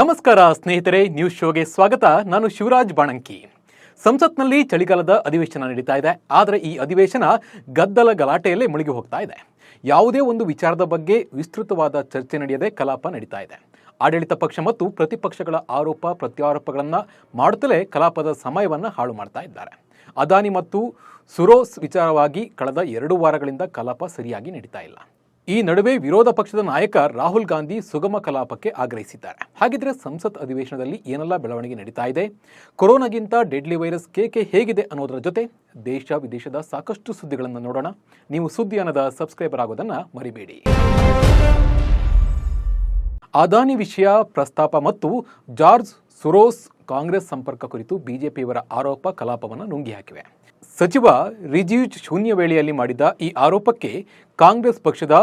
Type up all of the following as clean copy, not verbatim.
ನಮಸ್ಕಾರ ಸ್ನೇಹಿತರೆ, ನ್ಯೂಸ್ ಶೋಗೆ ಸ್ವಾಗತ. ನಾನು ಶಿವರಾಜ್ ಬಾಣಂಕಿ. ಸಂಸತ್ನಲ್ಲಿ ಚಳಿಗಾಲದ ಅಧಿವೇಶನ ನಡೀತಾ ಇದೆ. ಆದರೆ ಈ ಅಧಿವೇಶನ ಗದ್ದಲ ಗಲಾಟೆಯಲ್ಲೇ ಮುಳುಗಿ ಹೋಗ್ತಾ ಇದೆ. ಯಾವುದೇ ಒಂದು ವಿಚಾರದ ಬಗ್ಗೆ ವಿಸ್ತೃತವಾದ ಚರ್ಚೆ ನಡೆಯದೆ ಕಲಾಪ ನಡೀತಾ ಇದೆ. ಆಡಳಿತ ಪಕ್ಷ ಮತ್ತು ಪ್ರತಿಪಕ್ಷಗಳ ಆರೋಪ ಪ್ರತ್ಯಾರೋಪಗಳನ್ನು ಮಾಡುತ್ತಲೇ ಕಲಾಪದ ಸಮಯವನ್ನು ಹಾಳು ಮಾಡ್ತಾ ಇದ್ದಾರೆ. ಅದಾನಿ ಮತ್ತು ಸುರೋಸ್ ವಿಚಾರವಾಗಿ ಕಳೆದ 2 ವಾರಗಳಿಂದ ಕಲಾಪ ಸರಿಯಾಗಿ ನಡೀತಾ ಇಲ್ಲ. ಈ ನಡುವೆ ವಿರೋಧ ಪಕ್ಷದ ನಾಯಕ ರಾಹುಲ್ ಗಾಂಧಿ ಸುಗಮ ಕಲಾಪಕ್ಕೆ ಆಗ್ರಹಿಸಿದ್ದಾರೆ. ಹಾಗಿದ್ರೆ ಸಂಸತ್ ಅಧಿವೇಶನದಲ್ಲಿ ಏನೆಲ್ಲ ಬೆಳವಣಿಗೆ ನಡೀತಾ ಇದೆ, ಕೊರೋನಾಗಿಂತ ಡೆಡ್ಲಿ ವೈರಸ್ ಹೇಗಿದೆ ಅನ್ನೋದರ ಜೊತೆ ದೇಶ ವಿದೇಶದ ಸಾಕಷ್ಟು ಸುದ್ದಿಗಳನ್ನು ನೋಡೋಣ. ನೀವು ಸುದ್ದಿ ಅನ್ನದ ಸಬ್ಸ್ಕ್ರೈಬರ್ ಆಗೋದನ್ನ ಮರಿಬೇಡಿ. ಅದಾನಿ ವಿಷಯ ಪ್ರಸ್ತಾಪ ಮತ್ತು ಜಾರ್ಜ್ ಸುರೋಸ್ ಕಾಂಗ್ರೆಸ್ ಸಂಪರ್ಕ ಕುರಿತು ಬಿಜೆಪಿಯವರ ಆರೋಪ ಕಲಾಪವನ್ನು ನುಂಗಿ ಹಾಕಿವೆ. ಸಚಿವ ರಿಜಿಜು ಶೂನ್ಯ ವೇಳೆಯಲ್ಲಿ ಮಾಡಿದ ಈ ಆರೋಪಕ್ಕೆ ಕಾಂಗ್ರೆಸ್ ಪಕ್ಷದ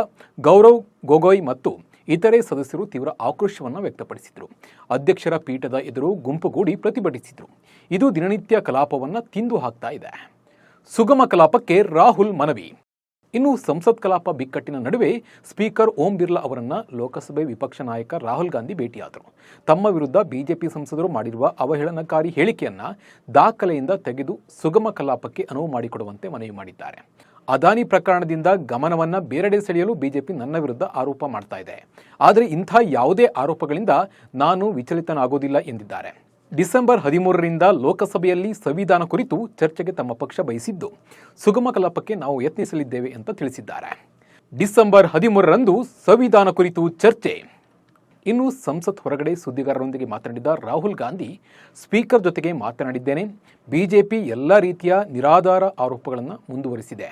ಗೌರವ್ ಗೊಗೊಯ್ ಮತ್ತು ಇತರೆ ಸದಸ್ಯರು ತೀವ್ರ ಆಕ್ರೋಶವನ್ನು ವ್ಯಕ್ತಪಡಿಸಿದರು. ಅಧ್ಯಕ್ಷರ ಪೀಠದ ಎದುರು ಗುಂಪುಗೂಡಿ ಪ್ರತಿಭಟಿಸಿದರು. ಇದು ದಿನನಿತ್ಯ ಕಲಾಪವನ್ನು ತಿಂದು ಹಾಕ್ತಾ ಇದೆ. ಸುಗಮ ಕಲಾಪಕ್ಕೆ ರಾಹುಲ್ ಮನವಿ. ಇನ್ನು ಸಂಸತ್ ಕಲಾಪ ಬಿಕ್ಕಟ್ಟಿನ ನಡುವೆ ಸ್ಪೀಕರ್ ಓಂ ಬಿರ್ಲಾ ಅವರನ್ನು ಲೋಕಸಭೆ ವಿಪಕ್ಷ ನಾಯಕ ರಾಹುಲ್ ಗಾಂಧಿ ಭೇಟಿಯಾದರು. ತಮ್ಮ ವಿರುದ್ಧ ಬಿಜೆಪಿ ಸಂಸದರು ಮಾಡಿರುವ ಅವಹೇಳನಕಾರಿ ಹೇಳಿಕೆಯನ್ನು ದಾಖಲೆಯಿಂದ ತೆಗೆದು ಸುಗಮ ಕಲಾಪಕ್ಕೆ ಅನುವು ಮಾಡಿಕೊಡುವಂತೆ ಮನವಿ ಮಾಡಿದ್ದಾರೆ. ಅದಾನಿ ಪ್ರಕರಣದಿಂದ ಗಮನವನ್ನು ಬೇರೆಡೆ ಸೆಳೆಯಲು ಬಿಜೆಪಿ ನನ್ನ ವಿರುದ್ಧ ಆರೋಪ ಮಾಡ್ತಾ ಇದೆ. ಆದರೆ ಇಂಥ ಯಾವುದೇ ಆರೋಪಗಳಿಂದ ನಾನು ವಿಚಲಿತನಾಗೋದಿಲ್ಲ ಎಂದಿದ್ದಾರೆ. ಡಿಸೆಂಬರ್ 13ರಿಂದ ಲೋಕಸಭೆಯಲ್ಲಿ ಸಂವಿಧಾನ ಕುರಿತು ಚರ್ಚೆಗೆ ತಮ್ಮ ಪಕ್ಷ ಬಯಸಿದ್ದು ಸುಗಮ ಕಲಾಪಕ್ಕೆ ನಾವು ಯತ್ನಿಸಲಿದ್ದೇವೆ ಅಂತ ತಿಳಿಸಿದ್ದಾರೆ. ಡಿಸೆಂಬರ್ 13ರಂದು ಸಂವಿಧಾನ ಕುರಿತು ಚರ್ಚೆ. ಇನ್ನು ಸಂಸತ್ ಹೊರಗಡೆ ಸುದ್ದಿಗಾರರೊಂದಿಗೆ ಮಾತನಾಡಿದ ರಾಹುಲ್ ಗಾಂಧಿ, ಸ್ಪೀಕರ್ ಜೊತೆಗೆ ಮಾತನಾಡಿದ್ದೇನೆ. ಬಿಜೆಪಿ ಎಲ್ಲ ರೀತಿಯ ನಿರಾಧಾರ ಆರೋಪಗಳನ್ನು ಮುಂದುವರಿಸಿದೆ.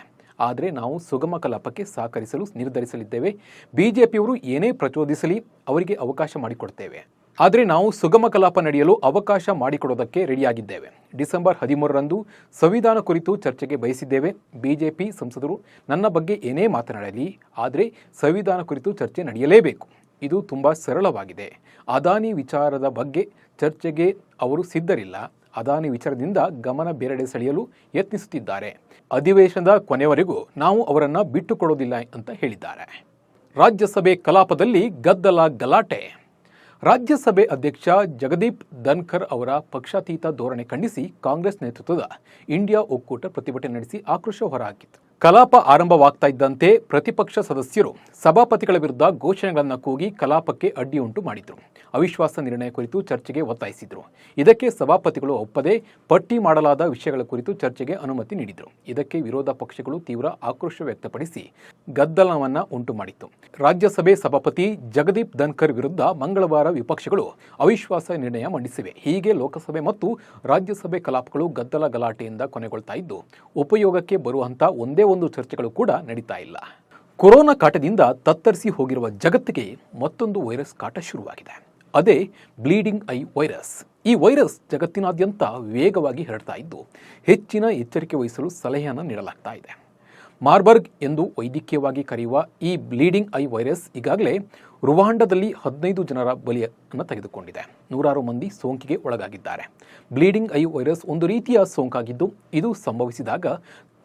ಆದರೆ ನಾವು ಸುಗಮ ಕಲಾಪಕ್ಕೆ ಸಹಕರಿಸಲು ನಿರ್ಧರಿಸಲಿದ್ದೇವೆ. ಬಿಜೆಪಿಯವರು ಏನೇ ಪ್ರಚೋದಿಸಲಿ ಅವರಿಗೆ ಅವಕಾಶ ಮಾಡಿಕೊಡ್ತೇವೆ. ಆದರೆ ನಾವು ಸುಗಮ ಕಲಾಪ ನಡೆಯಲು ಅವಕಾಶ ಮಾಡಿಕೊಡೋದಕ್ಕೆ ರೆಡಿಯಾಗಿದ್ದೇವೆ. ಡಿಸೆಂಬರ್ 13ರಂದು ಸಂವಿಧಾನ ಕುರಿತು ಚರ್ಚೆಗೆ ಬಯಸಿದ್ದೇವೆ. ಬಿಜೆಪಿ ಸಂಸದರು ನನ್ನ ಬಗ್ಗೆ ಏನೇ ಮಾತನಾಡಲಿ, ಆದರೆ ಸಂವಿಧಾನ ಕುರಿತು ಚರ್ಚೆ ನಡೆಯಲೇಬೇಕು. ಇದು ತುಂಬ ಸರಳವಾಗಿದೆ. ಅದಾನಿ ವಿಚಾರದ ಬಗ್ಗೆ ಚರ್ಚೆಗೆ ಅವರು ಸಿದ್ಧರಿಲ್ಲ. ಅದಾನಿ ವಿಚಾರದಿಂದ ಗಮನ ಬೇರೆಡೆ ಸೆಳೆಯಲು ಯತ್ನಿಸುತ್ತಿದ್ದಾರೆ. ಅಧಿವೇಶನದ ಕೊನೆಯವರೆಗೂ ನಾವು ಅವರನ್ನು ಬಿಟ್ಟುಕೊಡೋದಿಲ್ಲ ಅಂತ ಹೇಳಿದ್ದಾರೆ. ರಾಜ್ಯಸಭೆ ಕಲಾಪದಲ್ಲಿ ಗದ್ದಲ ಗಲಾಟೆ. ರಾಜ್ಯಸಭೆ ಅಧ್ಯಕ್ಷ ಜಗದೀಪ್ ಧನ್ಖರ್ ಅವರ ಪಕ್ಷಾತೀತ ಧೋರಣೆ ಖಂಡಿಸಿ ಕಾಂಗ್ರೆಸ್ ನೇತೃತ್ವದ ಇಂಡಿಯಾ ಒಕ್ಕೂಟ ಪ್ರತಿಭಟನೆ ನಡೆಸಿ ಆಕ್ರೋಶ ಹೊರಹಾಕಿತು. ಕಲಾಪ ಆರಂಭವಾಗ್ತಾ ಇದ್ದಂತೆ ಪ್ರತಿಪಕ್ಷ ಸದಸ್ಯರು ಸಭಾಪತಿಗಳ ವಿರುದ್ಧ ಘೋಷಣೆಗಳನ್ನು ಕೂಗಿ ಕಲಾಪಕ್ಕೆ ಅಡ್ಡಿಯುಂಟು ಮಾಡಿದರು. ಅವಿಶ್ವಾಸ ನಿರ್ಣಯ ಕುರಿತು ಚರ್ಚೆಗೆ ಒತ್ತಾಯಿಸಿದರು. ಇದಕ್ಕೆ ಸಭಾಪತಿಗಳು ಒಪ್ಪದೆ ಪಟ್ಟಿ ಮಾಡಲಾದ ವಿಷಯಗಳ ಕುರಿತು ಚರ್ಚೆಗೆ ಅನುಮತಿ ನೀಡಿದರು. ಇದಕ್ಕೆ ವಿರೋಧ ಪಕ್ಷಗಳು ತೀವ್ರ ಆಕ್ರೋಶ ವ್ಯಕ್ತಪಡಿಸಿ ಗದ್ದಲವನ್ನು ಉಂಟು ಮಾಡಿತ್ತು. ರಾಜ್ಯಸಭೆ ಸಭಾಪತಿ ಜಗದೀಪ್ ಧನ್ಖರ್ ವಿರುದ್ಧ ಮಂಗಳವಾರ ವಿಪಕ್ಷಗಳು ಅವಿಶ್ವಾಸ ನಿರ್ಣಯ ಮಂಡಿಸಿವೆ. ಹೀಗೆ ಲೋಕಸಭೆ ಮತ್ತು ರಾಜ್ಯಸಭೆ ಕಲಾಪಗಳು ಗದ್ದಲ ಗಲಾಟೆಯಿಂದ ಕೊನೆಗೊಳ್ತಾ ಇದ್ದು ಉಪಯೋಗಕ್ಕೆ ಬರುವಂತ ಒಂದೇ ಒಂದು ಚರ್ಚೆಗಳು ಕೂಡ ನಡೀತಾ ಇಲ್ಲ. ಕೊರೋನಾ ಕಾಟದಿಂದ ತತ್ತರಿಸಿ ಹೋಗಿರುವ ಜಗತ್ತಿಗೆ ಮತ್ತೊಂದು ವೈರಸ್ ಕಾಟ ಶುರುವಾಗಿದೆ. ಅದೇ ಬ್ಲೀಡಿಂಗ್ ಐ ವೈರಸ್. ಈ ವೈರಸ್ ಜಗತ್ತಿನಾದ್ಯಂತ ವೇಗವಾಗಿ ಹರಡ್ತಾ ಇದ್ದು ಹೆಚ್ಚಿನ ಎಚ್ಚರಿಕೆ ವಹಿಸಲು ಸಲಹೆಯನ್ನು ನೀಡಲಾಗ್ತಾ ಇದೆ. ಮಾರ್ಬರ್ಗ್ ಎಂದು ವೈದ್ಯಕೀಯವಾಗಿ ಕರೆಯುವ ಈ ಬ್ಲೀಡಿಂಗ್ ಐ ವೈರಸ್ ಈಗಾಗಲೇ ರುವಾಂಡದಲ್ಲಿ 15 ಜನರ ಬಲಿಯನ್ನು ತೆಗೆದುಕೊಂಡಿದೆ. 100 ಮಂದಿ ಸೋಂಕಿಗೆ ಒಳಗಾಗಿದ್ದಾರೆ. ಬ್ಲೀಡಿಂಗ್ ಐ ವೈರಸ್ ಒಂದು ರೀತಿಯ ಸೋಂಕಾಗಿದ್ದು ಇದು ಸಂಭವಿಸಿದಾಗ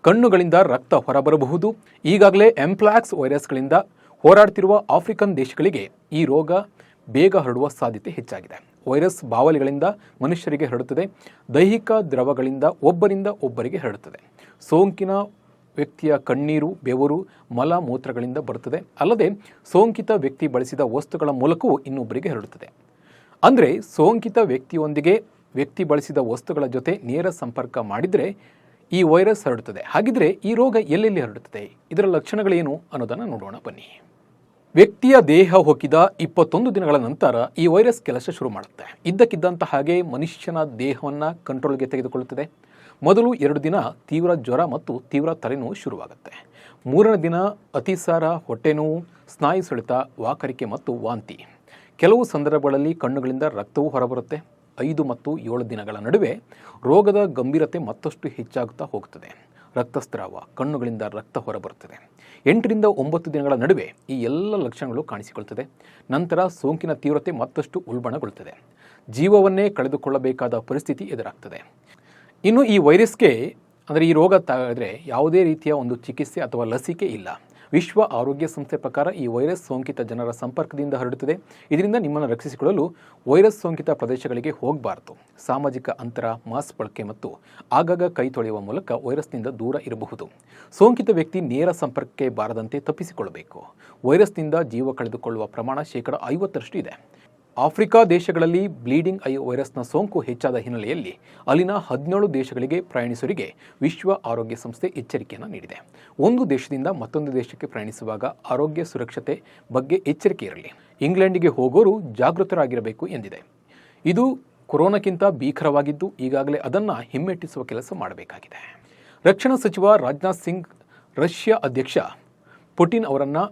ಕಣ್ಣುಗಳಿಂದ ರಕ್ತ ಹೊರಬರಬಹುದು. ಈಗಾಗಲೇ ಎಂಪ್ಲಾಕ್ಸ್ ವೈರಸ್ಗಳಿಂದ ಹೋರಾಡ್ತಿರುವ ಆಫ್ರಿಕನ್ ದೇಶಗಳಿಗೆ ಈ ರೋಗ ಬೇಗ ಹರಡುವ ಸಾಧ್ಯತೆ ಹೆಚ್ಚಾಗಿದೆ. ವೈರಸ್ ಬಾವಲಿಗಳಿಂದ ಮನುಷ್ಯರಿಗೆ ಹರಡುತ್ತದೆ. ದೈಹಿಕ ದ್ರವಗಳಿಂದ ಒಬ್ಬರಿಂದ ಒಬ್ಬರಿಗೆ ಹರಡುತ್ತದೆ. ಸೋಂಕಿನ ವ್ಯಕ್ತಿಯ ಕಣ್ಣೀರು, ಬೆವರು, ಮಲ ಮೂತ್ರಗಳಿಂದ ಬರುತ್ತದೆ. ಅಲ್ಲದೆ ಸೋಂಕಿತ ವ್ಯಕ್ತಿ ಬಳಸಿದ ವಸ್ತುಗಳ ಮೂಲಕವೂ ಇನ್ನೊಬ್ಬರಿಗೆ ಹರಡುತ್ತದೆ. ಅಂದರೆ ಸೋಂಕಿತ ವ್ಯಕ್ತಿಯೊಂದಿಗೆ ವ್ಯಕ್ತಿ ಬಳಸಿದ ವಸ್ತುಗಳ ಜೊತೆ ನೇರ ಸಂಪರ್ಕ ಮಾಡಿದರೆ ಈ ವೈರಸ್ ಹರಡುತ್ತದೆ. ಹಾಗಿದ್ರೆ ಈ ರೋಗ ಎಲ್ಲೆಲ್ಲಿ ಹರಡುತ್ತದೆ, ಇದರ ಲಕ್ಷಣಗಳೇನು ಅನ್ನೋದನ್ನು ನೋಡೋಣ ಬನ್ನಿ. ವ್ಯಕ್ತಿಯ ದೇಹ ಹೊಕ್ಕಿದ 21 ದಿನಗಳ ನಂತರ ಈ ವೈರಸ್ ಕೆಲಸ ಶುರು ಮಾಡುತ್ತೆ. ಇದ್ದಕ್ಕಿದ್ದಂತ ಹಾಗೆ ಮನುಷ್ಯನ ದೇಹವನ್ನು ಕಂಟ್ರೋಲ್ಗೆ ತೆಗೆದುಕೊಳ್ಳುತ್ತದೆ. ಮೊದಲು 2 ದಿನ ತೀವ್ರ ಜ್ವರ ಮತ್ತು ತೀವ್ರ ತಲೆನೋವು ಶುರುವಾಗುತ್ತೆ. 3ನೇ ದಿನ ಅತಿಸಾರ, ಹೊಟ್ಟೆನೋವು, ಸ್ನಾಯು ಸೆಳೆತ, ವಾಕರಿಕೆ ಮತ್ತು ವಾಂತಿ. ಕೆಲವು ಸಂದರ್ಭಗಳಲ್ಲಿ ಕಣ್ಣುಗಳಿಂದ ರಕ್ತವೂ ಹೊರಬರುತ್ತೆ. 5 ಮತ್ತು 7 ದಿನಗಳ ನಡುವೆ ರೋಗದ ಗಂಭೀರತೆ ಮತ್ತಷ್ಟು ಹೆಚ್ಚಾಗುತ್ತಾ ಹೋಗುತ್ತದೆ. ರಕ್ತಸ್ರಾವ, ಕಣ್ಣುಗಳಿಂದ ರಕ್ತ ಹೊರಬರುತ್ತದೆ. 8ರಿಂದ 9 ದಿನಗಳ ನಡುವೆ ಈ ಎಲ್ಲ ಲಕ್ಷಣಗಳು ಕಾಣಿಸಿಕೊಳ್ಳುತ್ತದೆ. ನಂತರ ಸೋಂಕಿನ ತೀವ್ರತೆ ಮತ್ತಷ್ಟು ಉಲ್ಬಣಗೊಳ್ಳುತ್ತದೆ. ಜೀವವನ್ನೇ ಕಳೆದುಕೊಳ್ಳಬೇಕಾದ ಪರಿಸ್ಥಿತಿ ಎದುರಾಗ್ತದೆ. ಇನ್ನು ಈ ವೈರಸ್ಗೆ ಅಂದರೆ ಈ ರೋಗ ತಾಗಿದ್ರೆ ಯಾವುದೇ ರೀತಿಯ ಒಂದು ಚಿಕಿತ್ಸೆ ಅಥವಾ ಲಸಿಕೆ ಇಲ್ಲ. ವಿಶ್ವ ಆರೋಗ್ಯ ಸಂಸ್ಥೆ ಪ್ರಕಾರ ಈ ವೈರಸ್ ಸೋಂಕಿತ ಜನರ ಸಂಪರ್ಕದಿಂದ ಹರಡುತ್ತದೆ. ಇದರಿಂದ ನಿಮ್ಮನ್ನು ರಕ್ಷಿಸಿಕೊಳ್ಳಲು ವೈರಸ್ ಸೋಂಕಿತ ಪ್ರದೇಶಗಳಿಗೆ ಹೋಗಬಾರದು. ಸಾಮಾಜಿಕ ಅಂತರ, ಮಾಸ್ಕ್ ಬಳಕೆ ಮತ್ತು ಆಗಾಗ ಕೈ ತೊಳೆಯುವ ಮೂಲಕ ವೈರಸ್ನಿಂದ ದೂರ ಇರಬಹುದು. ಸೋಂಕಿತ ವ್ಯಕ್ತಿ ನೇರ ಸಂಪರ್ಕಕ್ಕೆ ಬಾರದಂತೆ ತಪ್ಪಿಸಿಕೊಳ್ಳಬೇಕು. ವೈರಸ್ನಿಂದ ಜೀವ ಕಳೆದುಕೊಳ್ಳುವ ಪ್ರಮಾಣ 50% ಇದೆ. ಆಫ್ರಿಕಾ ದೇಶಗಳಲ್ಲಿ ಬ್ಲೀಡಿಂಗ್ ಐ ವೈರಸ್ನ ಸೋಂಕು ಹೆಚ್ಚಾದ ಹಿನ್ನೆಲೆಯಲ್ಲಿ ಅಲ್ಲಿನ 17 ದೇಶಗಳಿಗೆ ಪ್ರಯಾಣಿಸುವರಿಗೆ ವಿಶ್ವ ಆರೋಗ್ಯ ಸಂಸ್ಥೆ ಎಚ್ಚರಿಕೆಯನ್ನು ನೀಡಿದೆ. ಒಂದು ದೇಶದಿಂದ ಮತ್ತೊಂದು ದೇಶಕ್ಕೆ ಪ್ರಯಾಣಿಸುವಾಗ ಆರೋಗ್ಯ ಸುರಕ್ಷತೆ ಬಗ್ಗೆ ಎಚ್ಚರಿಕೆ ಇರಲಿ. ಇಂಗ್ಲೆಂಡಿಗೆ ಹೋಗೋರು ಜಾಗೃತರಾಗಿರಬೇಕು ಎಂದಿದೆ. ಇದು ಕೊರೋನಾಕ್ಕಿಂತ ಭೀಕರವಾಗಿದ್ದು ಈಗಾಗಲೇ ಅದನ್ನು ಹಿಮ್ಮೆಟ್ಟಿಸುವ ಕೆಲಸ ಮಾಡಬೇಕಾಗಿದೆ. ರಕ್ಷಣಾ ಸಚಿವ ರಾಜನಾಥ್ ಸಿಂಗ್ ರಷ್ಯಾ ಅಧ್ಯಕ್ಷ ಪುಟಿನ್ ಅವರನ್ನು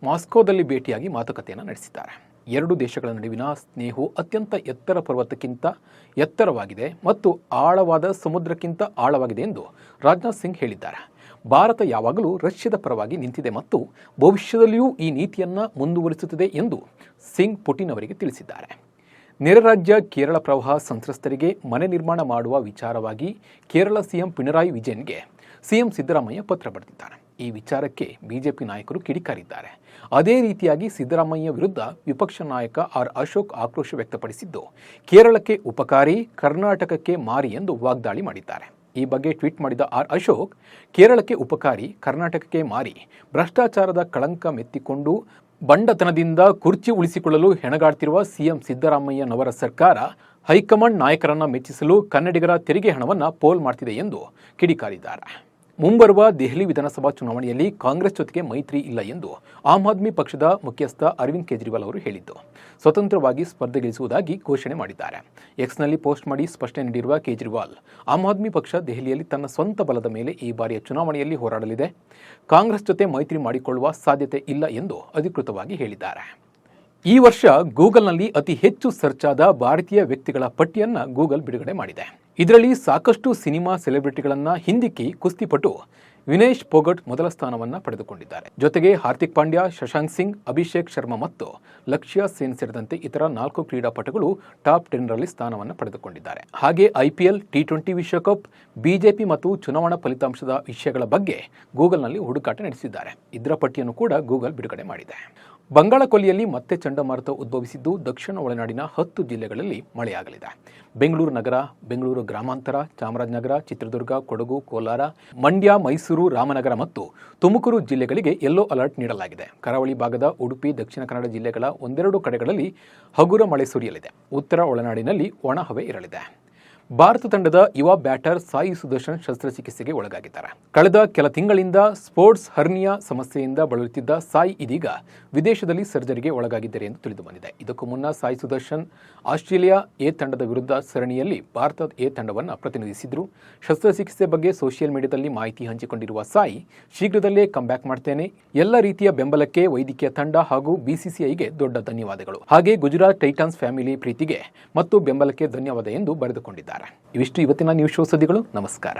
ಮಾಸ್ಕೋದಲ್ಲಿ ಭೇಟಿಯಾಗಿ ಮಾತುಕತೆಯನ್ನು ನಡೆಸಿದ್ದಾರೆ. ಎರಡು ದೇಶಗಳ ನಡುವಿನ ಸ್ನೇಹವು ಅತ್ಯಂತ ಎತ್ತರ ಪರ್ವತಕ್ಕಿಂತ ಎತ್ತರವಾಗಿದೆ ಮತ್ತು ಆಳವಾದ ಸಮುದ್ರಕ್ಕಿಂತ ಆಳವಾಗಿದೆ ಎಂದು ರಾಜನಾಥ್ ಸಿಂಗ್ ಹೇಳಿದ್ದಾರೆ. ಭಾರತ ಯಾವಾಗಲೂ ರಷ್ಯಾದ ಪರವಾಗಿ ನಿಂತಿದೆ ಮತ್ತು ಭವಿಷ್ಯದಲ್ಲಿಯೂ ಈ ನೀತಿಯನ್ನು ಮುಂದುವರಿಸುತ್ತದೆ ಎಂದು ಸಿಂಗ್ ಪುಟಿನ್ ಅವರಿಗೆ ತಿಳಿಸಿದ್ದಾರೆ. ನೆರೆ ರಾಜ್ಯ ಕೇರಳ ಪ್ರವಾಹ ಸಂತ್ರಸ್ತರಿಗೆ ಮನೆ ನಿರ್ಮಾಣ ಮಾಡುವ ವಿಚಾರವಾಗಿ ಕೇರಳ ಸಿಎಂ ಪಿಣರಾಯಿ ವಿಜಯನ್ಗೆ ಸಿಎಂ ಸಿದ್ದರಾಮಯ್ಯ ಪತ್ರ ಬರೆದಿದ್ದಾರೆ. ಈ ವಿಚಾರಕ್ಕೆ ಬಿಜೆಪಿ ನಾಯಕರು ಕಿಡಿಕಾರಿದ್ದಾರೆ. ಅದೇ ರೀತಿಯಾಗಿ ಸಿದ್ದರಾಮಯ್ಯ ವಿರುದ್ಧ ವಿಪಕ್ಷ ನಾಯಕ ಆರ್ ಅಶೋಕ್ ಆಕ್ರೋಶ ವ್ಯಕ್ತಪಡಿಸಿದ್ದು, ಕೇರಳಕ್ಕೆ ಉಪಕಾರಿ, ಕರ್ನಾಟಕಕ್ಕೆ ಮಾರಿ ಎಂದು ವಾಗ್ದಾಳಿ ಮಾಡಿದ್ದಾರೆ. ಈ ಬಗ್ಗೆ ಟ್ವೀಟ್ ಮಾಡಿದ ಆರ್ ಅಶೋಕ್, ಕೇರಳಕ್ಕೆ ಉಪಕಾರಿ, ಕರ್ನಾಟಕಕ್ಕೆ ಮಾರಿ, ಭ್ರಷ್ಟಾಚಾರದ ಕಳಂಕ ಮೆತ್ತಿಕೊಂಡು ಬಂಡತನದಿಂದ ಕುರ್ಚಿ ಉಳಿಸಿಕೊಳ್ಳಲು ಹೆಣಗಾಡ್ತಿರುವ ಸಿಎಂ ಸಿದ್ದರಾಮಯ್ಯನವರ ಸರ್ಕಾರ ಹೈಕಮಾಂಡ್ ನಾಯಕರನ್ನ ಮೆಚ್ಚಿಸಲು ಕನ್ನಡಿಗರ ತೆರಿಗೆ ಹಣವನ್ನು ಪೋಲ್ ಮಾಡ್ತಿದೆ ಎಂದು ಕಿಡಿಕಾರಿದ್ದಾರೆ. ಮುಂಬರುವ ದೆಹಲಿ ವಿಧಾನಸಭಾ ಚುನಾವಣೆಯಲ್ಲಿ ಕಾಂಗ್ರೆಸ್ ಜೊತೆಗೆ ಮೈತ್ರಿ ಇಲ್ಲ ಎಂದು ಆಮ್ ಆದ್ಮಿ ಪಕ್ಷದ ಮುಖ್ಯಸ್ಥ ಅರವಿಂದ್ ಕೇಜ್ರಿವಾಲ್ ಅವರು ಹೇಳಿದ್ದು, ಸ್ವತಂತ್ರವಾಗಿ ಸ್ಪರ್ಧೆಗಿಳಿಸುವುದಾಗಿ ಘೋಷಣೆ ಮಾಡಿದ್ದಾರೆ. ಎಕ್ಸ್ನಲ್ಲಿ ಪೋಸ್ಟ್ ಮಾಡಿ ಸ್ಪಷ್ಟನೆ ನೀಡಿರುವ ಕೇಜ್ರಿವಾಲ್, ಆಮ್ ಆದ್ಮಿ ಪಕ್ಷ ದೆಹಲಿಯಲ್ಲಿ ತನ್ನ ಸ್ವಂತ ಬಲದ ಮೇಲೆ ಈ ಬಾರಿಯ ಚುನಾವಣೆಯಲ್ಲಿ ಹೋರಾಡಲಿದೆ. ಕಾಂಗ್ರೆಸ್ ಜೊತೆ ಮೈತ್ರಿ ಮಾಡಿಕೊಳ್ಳುವ ಸಾಧ್ಯತೆ ಇಲ್ಲ ಎಂದು ಅಧಿಕೃತವಾಗಿ ಹೇಳಿದ್ದಾರೆ. ಈ ವರ್ಷ ಗೂಗಲ್ನಲ್ಲಿ ಅತಿ ಹೆಚ್ಚು ಸರ್ಚ್ ಆದ ಭಾರತೀಯ ವ್ಯಕ್ತಿಗಳ ಪಟ್ಟಿಯನ್ನು ಗೂಗಲ್ ಬಿಡುಗಡೆ ಮಾಡಿದೆ. ಇದರಲ್ಲಿ ಸಾಕಷ್ಟು ಸಿನಿಮಾ ಸೆಲೆಬ್ರಿಟಿಗಳನ್ನು ಹಿಂದಿಕ್ಕಿ ಕುಸ್ತಿಪಟು ವಿನೇಶ್ ಫೋಗಟ್ ಮೊದಲ ಸ್ಥಾನವನ್ನು ಪಡೆದುಕೊಂಡಿದ್ದಾರೆ. ಜೊತೆಗೆ ಹಾರ್ದಿಕ್ ಪಾಂಡ್ಯ, ಶಶಾಂಕ್ ಸಿಂಗ್, ಅಭಿಷೇಕ್ ಶರ್ಮಾ ಮತ್ತು ಲಕ್ಷ್ಯ ಸೇನ್ ಸೇರಿದಂತೆ ಇತರ 4 ಕ್ರೀಡಾಪಟುಗಳು ಟಾಪ್ 10 ರಲ್ಲಿ ಸ್ಥಾನವನ್ನು ಪಡೆದುಕೊಂಡಿದ್ದಾರೆ. ಹಾಗೆ IPL, T20 ವಿಶ್ವಕಪ್, ಬಿಜೆಪಿ ಮತ್ತು ಚುನಾವಣಾ ಫಲಿತಾಂಶದ ವಿಷಯಗಳ ಬಗ್ಗೆ ಗೂಗಲ್ನಲ್ಲಿ ಹುಡುಕಾಟ ನಡೆಸಿದ್ದಾರೆ. ಇದರ ಪಟ್ಟಿಯನ್ನು ಕೂಡ ಗೂಗಲ್ ಬಿಡುಗಡೆ ಮಾಡಿದೆ. ಬಂಗಾಳ ಕೊಲ್ಲಿಯಲ್ಲಿ ಮತ್ತೆ ಚಂಡಮಾರುತ ಉದ್ಭವಿಸಿದ್ದು ದಕ್ಷಿಣ ಒಳನಾಡಿನ 10 ಜಿಲ್ಲೆಗಳಲ್ಲಿ ಮಳೆಯಾಗಲಿದೆ. ಬೆಂಗಳೂರು ನಗರ, ಬೆಂಗಳೂರು ಗ್ರಾಮಾಂತರ, ಚಾಮರಾಜನಗರ, ಚಿತ್ರದುರ್ಗ, ಕೊಡಗು, ಕೋಲಾರ, ಮಂಡ್ಯ, ಮೈಸೂರು, ರಾಮನಗರ ಮತ್ತು ತುಮಕೂರು ಜಿಲ್ಲೆಗಳಿಗೆ ಯೆಲ್ಲೋ ಅಲರ್ಟ್ ನೀಡಲಾಗಿದೆ. ಕರಾವಳಿ ಭಾಗದ ಉಡುಪಿ, ದಕ್ಷಿಣ ಕನ್ನಡ ಜಿಲ್ಲೆಗಳ ಒಂದೆರಡು ಕಡೆಗಳಲ್ಲಿ ಹಗುರ ಮಳೆ ಸುರಿಯಲಿದೆ. ಉತ್ತರ ಒಳನಾಡಿನಲ್ಲಿ ಒಣ ಹವೆ ಇರಲಿದೆ. ಭಾರತ ತಂಡದ ಯುವ ಬ್ಯಾಟರ್ ಸಾಯಿ ಸುದರ್ಶನ್ ಶಸ್ತ್ರಚಿಕಿತ್ಸೆಗೆ ಒಳಗಾಗಿದ್ದಾರೆ. ಕಳೆದ ಕೆಲ ತಿಂಗಳಿಂದ ಸ್ಪೋರ್ಟ್ಸ್ ಹರ್ನಿಯಾ ಸಮಸ್ಯೆಯಿಂದ ಬಳಲುತ್ತಿದ್ದ ಸಾಯಿ ಇದೀಗ ವಿದೇಶದಲ್ಲಿ ಸರ್ಜರಿಗೆ ಒಳಗಾಗಿದ್ದಾರೆ ಎಂದು ತಿಳಿದು ಬಂದಿದೆ. ಇದಕ್ಕೂ ಮುನ್ನ ಸಾಯಿ ಸುದರ್ಶನ್ ಆಸ್ಟ್ರೇಲಿಯಾ ಎ ತಂಡದ ವಿರುದ್ಧ ಸರಣಿಯಲ್ಲಿ ಭಾರತ ಎ ತಂಡವನ್ನು ಪ್ರತಿನಿಧಿಸಿದ್ರು. ಶಸ್ತ್ರಚಿಕಿತ್ಸೆ ಬಗ್ಗೆ ಸೋಷಿಯಲ್ ಮೀಡಿಯಾದಲ್ಲಿ ಮಾಹಿತಿ ಹಂಚಿಕೊಂಡಿರುವ ಸಾಯಿ, ಶೀಘ್ರದಲ್ಲೇ ಕಂಬ್ಯಾಕ್ ಮಾಡ್ತೇನೆ. ಎಲ್ಲ ರೀತಿಯ ಬೆಂಬಲಕ್ಕೆ ವೈದ್ಯಕೀಯ ತಂಡ ಹಾಗೂ BCCIಗೆ ದೊಡ್ಡ ಧನ್ಯವಾದಗಳು. ಹಾಗೆ ಗುಜರಾತ್ ಟೈಟಾನ್ಸ್ ಫ್ಯಾಮಿಲಿ ಪ್ರೀತಿಗೆ ಮತ್ತು ಬೆಂಬಲಕ್ಕೆ ಧನ್ಯವಾದ ಎಂದು ಬರೆದುಕೊಂಡಿದ್ದಾರೆ. ಇವಿಷ್ಟು ಇವತ್ತಿನ ನ್ಯೂಸ್ ಶೋ ಸುದ್ದಿಗಳು. ನಮಸ್ಕಾರ.